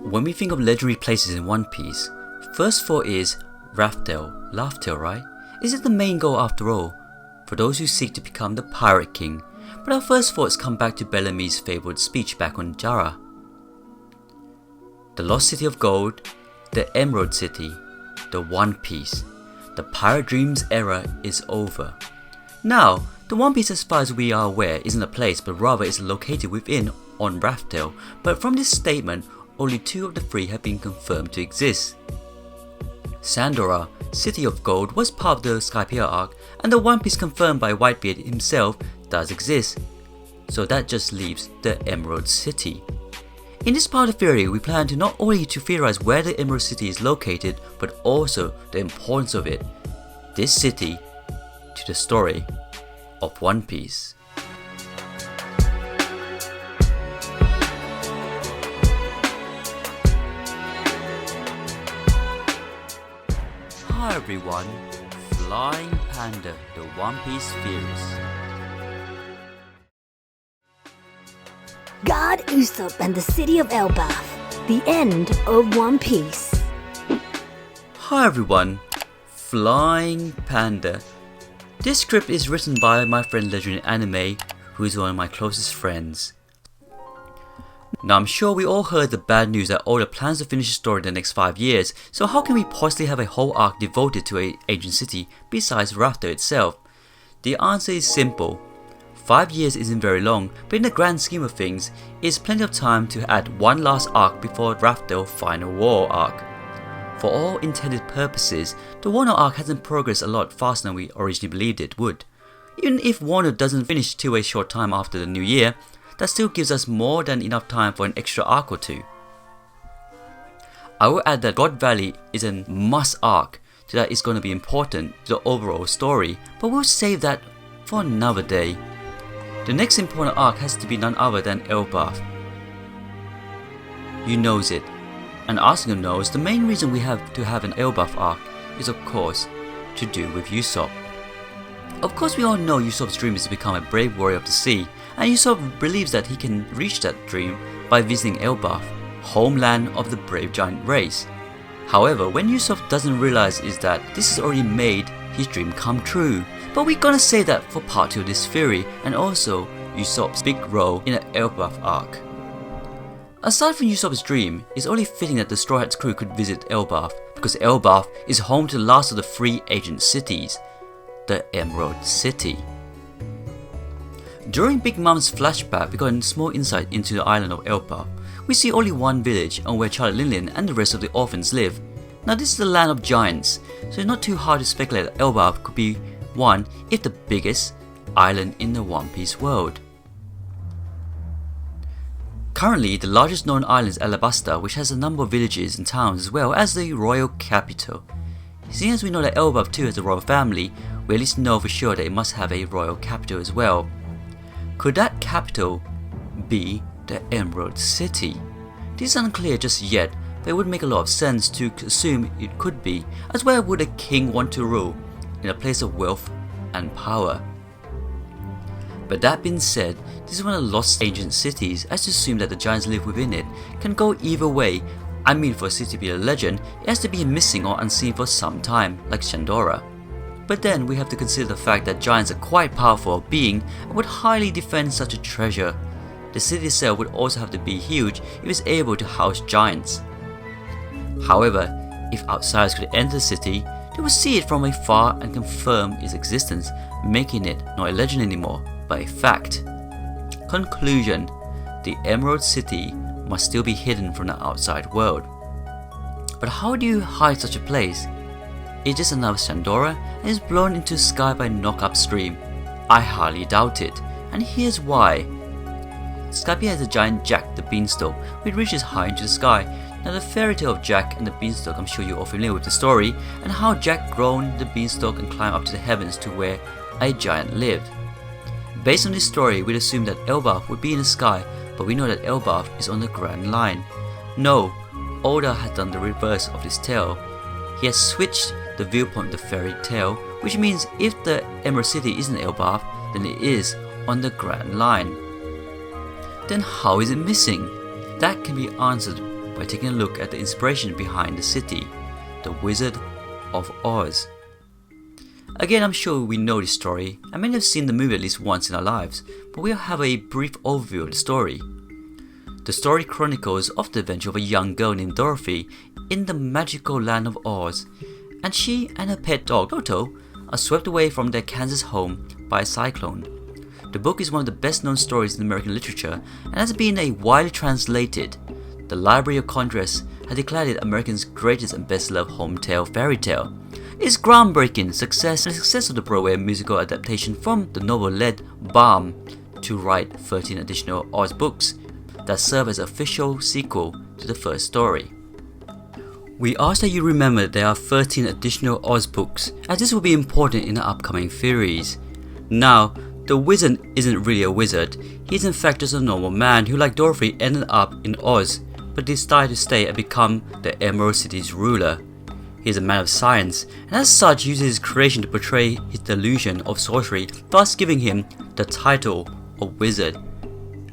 When we think of legendary places in One Piece, first thought is Raftel, right? Is it the main goal after all, for those who seek to become the Pirate King? But our first thoughts come back to Bellamy's fabled speech back on Jaya. The Lost City of Gold, the Emerald City, the One Piece. The Pirate Dreams era is over. Now, the One Piece as far as we are aware isn't a place but rather is located within on Raftel, but from this statement, only 2 of the 3 have been confirmed to exist. Shandora, City of Gold, was part of the Skypiea Arc, and the One Piece confirmed by Whitebeard himself does exist, so that just leaves the Emerald City. In this part of the theory, we plan to not only to theorize where the Emerald City is located, but also the importance of it, this city, to the story of One Piece. Hi everyone, Flying Panda, the One Piece theorist. God Usopp and the city of Elbaf. The end of One Piece. Hi everyone, Flying Panda. This script is written by my friend Legend in Anime, who is one of my closest friends. Now I'm sure we all heard the bad news that Oda plans to finish the story in the next 5 years, so how can we possibly have a whole arc devoted to an ancient city besides Raftel itself? The answer is simple. 5 years isn't very long, but in the grand scheme of things, it's plenty of time to add one last arc before Raftel Final War arc. For all intended purposes, the Wano arc hasn't progressed a lot faster than we originally believed it would. Even if Wano doesn't finish till a short time after the new year, that still gives us more than enough time for an extra arc or 2. I will add that God Valley is a must arc, so that it's going to be important to the overall story, but we'll save that for another day. The next important arc has to be none other than Elbaf. You knows it, and Arsenal knows the main reason we have to have an Elbaf arc is of course to do with Usopp. Of course we all know Usopp's dream is to become a brave warrior of the sea, and Usopp believes that he can reach that dream by visiting Elbaf, homeland of the brave giant race. However, when Usopp doesn't realize is that this has already made his dream come true. But we're gonna say that for part 2 of this theory, and also Usopp's big role in the Elbaf arc. Aside from Usopp's dream, it's only fitting that the Straw Hat's crew could visit Elbaf, because Elbaf is home to the last of the 3 ancient cities, the Emerald City. During Big Mom's flashback, we got a small insight into the island of Elbaf. We see only one village on where Charlie Lin and the rest of the orphans live. Now this is the land of giants, so it's not too hard to speculate that Elbaf could be one, if the biggest, island in the One Piece world. Currently, the largest known island is Alabasta, which has a number of villages and towns as well as the royal capital. Seeing as we know that Elbaf too has a royal family, we at least know for sure that it must have a royal capital as well. Could that capital be the Emerald City? This is unclear just yet, but it would make a lot of sense to assume it could be, as where would a king want to rule? In a place of wealth and power. But that being said, this is one of the lost ancient cities, as to assume that the giants live within it can go either way. I mean, for a city to be a legend, it has to be missing or unseen for some time, like Shandora. But then we have to consider the fact that giants are quite powerful being and would highly defend such a treasure. The city itself would also have to be huge if it's able to house giants. However, if outsiders could enter the city, they would see it from afar and confirm its existence, making it not a legend anymore, but a fact. Conclusion: the Emerald City must still be hidden from the outside world. But how do you hide such a place? It's just another Shandora and is blown into the sky by knock upstream. I highly doubt it, and here's why. Skypiea has a giant Jack the Beanstalk, which reaches high into the sky. Now the fairy tale of Jack and the Beanstalk, I'm sure you're all familiar with the story, and how Jack grown the beanstalk and climbed up to the heavens to where a giant lived. Based on this story, we'd assume that Elbaf would be in the sky, but we know that Elbaf is on the Grand Line. No, Oda has done the reverse of this tale. He has switched the viewpoint of the fairy tale, which means if the Emerald City isn't Elbaf, then it is on the Grand Line. Then how is it missing? That can be answered by taking a look at the inspiration behind the city, the Wizard of Oz. Again, I'm sure we know this story and many have seen the movie at least once in our lives, but we'll have a brief overview of the story. The story chronicles of the adventure of a young girl named Dorothy in the magical land of Oz, and she and her pet dog Toto are swept away from their Kansas home by a cyclone. The book is one of the best known stories in American literature and has been widely translated. The Library of Congress has declared it America's greatest and best loved home fairy tale. Its groundbreaking success and the success of the Broadway musical adaptation from the novel led Baum to write 13 additional Oz books that serve as an official sequel to the first story. We ask that you remember that there are 13 additional Oz books, as this will be important in the upcoming series. Now, the wizard isn't really a wizard. He's in fact just a normal man who, like Dorothy, ended up in Oz, but decided to stay and become the Emerald City's ruler. He is a man of science, and as such uses his creation to portray his delusion of sorcery, thus giving him the title of wizard.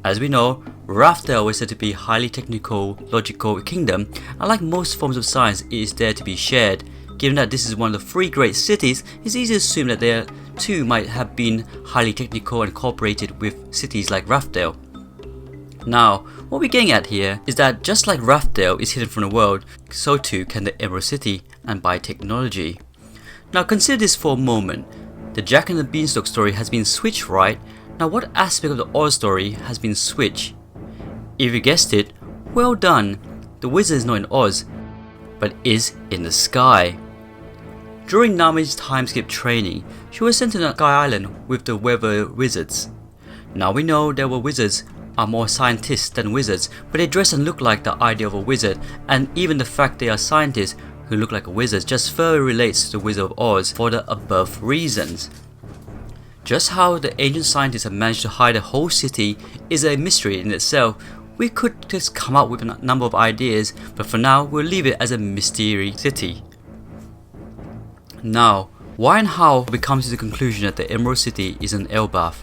As we know, Raftel is said to be a highly technical, logical kingdom, and like most forms of science, it is there to be shared. Given that this is one of the 3 great cities, it's easy to assume that there too might have been highly technical and cooperated with cities like Raftel. Now, what we're getting at here is that just like Raftel is hidden from the world, so too can the Emerald City and biotechnology. Now consider this for a moment. The Jack and the Beanstalk story has been switched, right? Now what aspect of the Oz story has been switched? If you guessed it, well done. The wizard is not in Oz, but is in the sky. During Nami's time skip training, she was sent to the Sky Island with the weather wizards. Now we know there were wizards are more scientists than wizards, but they dress and look like the idea of a wizard, and even the fact they are scientists who look like a wizard just further relates to the Wizard of Oz for the above reasons. Just how the ancient scientists have managed to hide a whole city is a mystery in itself. We could just come up with a number of ideas, but for now we'll leave it as a mystery city. Now, why and how we come to the conclusion that the Emerald City is an Elbaf?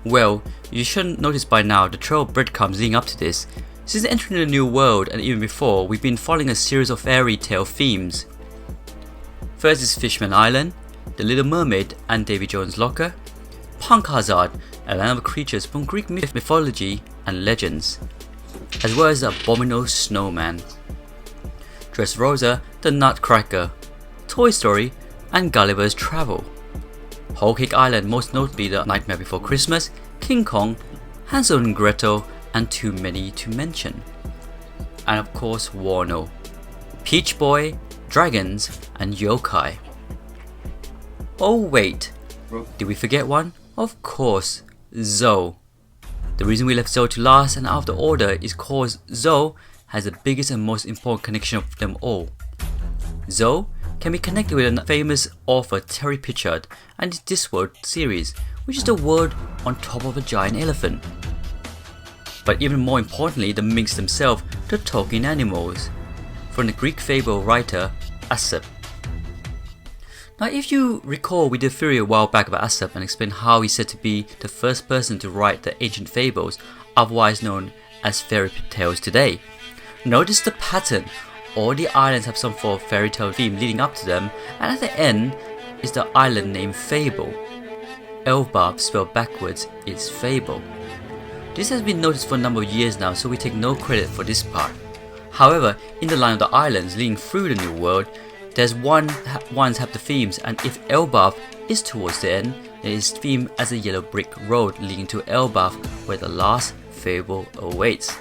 Well, you should notice by now the trail of breadcrumbs leading up to this. Since entering the new world and even before, we've been following a series of fairy tale themes. First is Fishman Island, The Little Mermaid and Davy Jones' Locker, Punk Hazard, a land of creatures from Greek mythology and legends, as well as the abominable snowman, Dressrosa, the Nutcracker, Toy Story, and Gulliver's Travel. Whole Cake Island, most notably The Nightmare Before Christmas, King Kong, Hansel and Gretel, and too many to mention. And of course Warno, Peach Boy, Dragons, and Yokai. Oh wait, did we forget one? Of course, Zoe. The reason we left Zoe to last and out of the order is cause Zoe has the biggest and most important connection of them all. Zoe can be connected with a famous author Terry Pritchard and his Discworld series, which is the world on top of a giant elephant. But even more importantly, the Minks themselves, the talking animals, from the Greek fable writer Aesop. Now if you recall, we did a theory a while back about Aesop and explained how he's said to be the first person to write the ancient fables, otherwise known as fairy tales today. Notice the pattern. All the islands have some sort of fairy tale theme leading up to them, and at the end is the island named Fable. Elbaf spelled backwards is Fable. This has been noticed for a number of years now, so we take no credit for this part. However, in the line of the islands leading through the new world, there's ones have the themes, and if Elbaf is towards the end, it is themed as a yellow brick road leading to Elbaf, where the last fable awaits.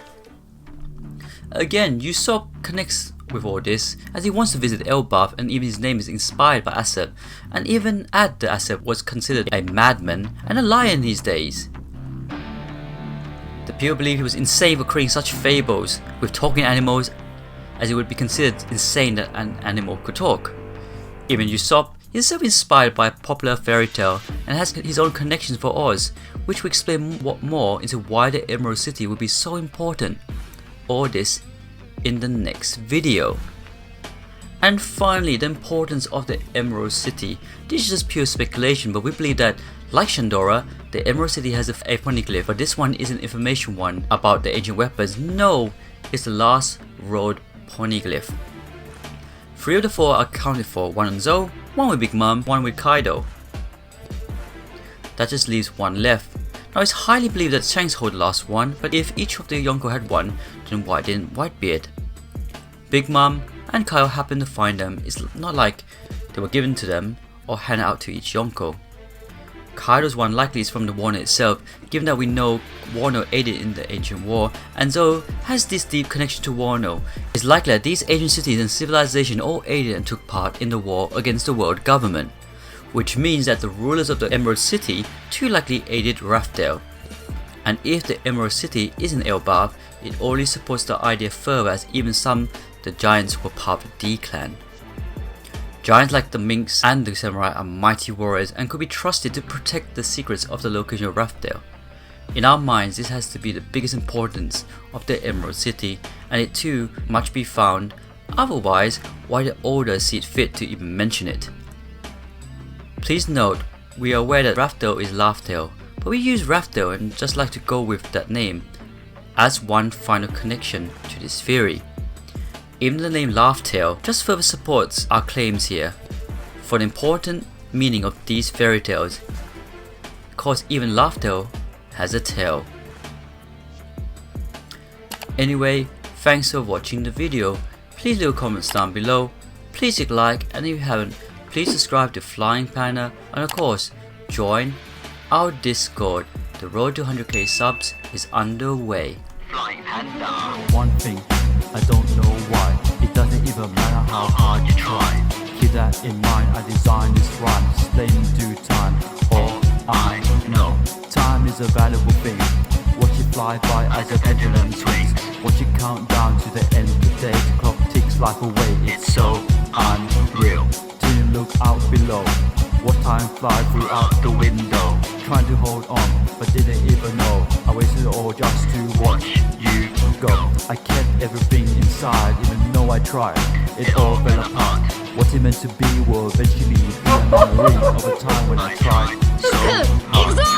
Again, USOPP connects with all this, as he wants to visit Elbaf, and even his name is inspired by Aesop, and even at the Aesop was considered a madman and a liar in his days. The people believed he was insane for creating such fables with talking animals, as it would be considered insane that an animal could talk. Even USOPP is self-inspired by a popular fairy tale and has his own connections for Oz, which will explain more into why the Emerald City would be so important. All this in the next video. And finally, the importance of the Emerald City. This is just pure speculation, but we believe that, like Shandora, the Emerald City has a poneglyph, but this one is an information one about the ancient weapons. No, it's the last road poneglyph. 3 of the 4 are accounted for, 1 on Zoe, 1 with Big Mom, 1 with Kaido. That just leaves 1 left. Now it's highly believed that Shanks hold the last one, but if each of the Yonko had 1, then why didn't Whitebeard? Big Mom and Kyle happened to find them. It's not like they were given to them or handed out to each Yonko. Kaido's one likely is from the Wano itself, given that we know Wano aided in the ancient war, and Zoe has this deep connection to Wano. It's likely that these ancient cities and civilization all aided and took part in the war against the world government, which means that the rulers of the Emerald City too likely aided Raftel. And if the Emerald City is in Elbaf, it only supports the idea further, as even some the giants were part of the D-clan. Giants like the Minks and the Samurai are mighty warriors and could be trusted to protect the secrets of the location of Raftel. In our minds, this has to be the biggest importance of the Emerald City, and it too must be found, otherwise why the Order see it fit to even mention it. Please note, we are aware that Raftel is Raftel, but we use Raftel and just like to go with that name as one final connection to this theory. Even the name Raftel just further supports our claims here for the important meaning of these fairy tales, because even Raftel has a tail. Anyway, thanks for watching the video. Please leave comments down below, please hit like, and if you haven't, please subscribe to Flying Panda, and of course, join our Discord. The road to 100k subs is underway. Flying Panda. One thing, I don't know why. It doesn't even matter how hard you try. Keep that in mind, I designed this rhyme, explain in due time. All I know, time is a valuable thing. Watch it fly by as a pendulum swings. Watch it count down to the end of the day. The clock ticks life away, it's so unreal. Didn't look out below. What time fly through out the window. Trying to hold on, but didn't even know. I wasted it all just to watch you go. I kept everything inside, even though I tried. It all fell apart. What it meant to be will eventually be a memory of a time when I tried so hard.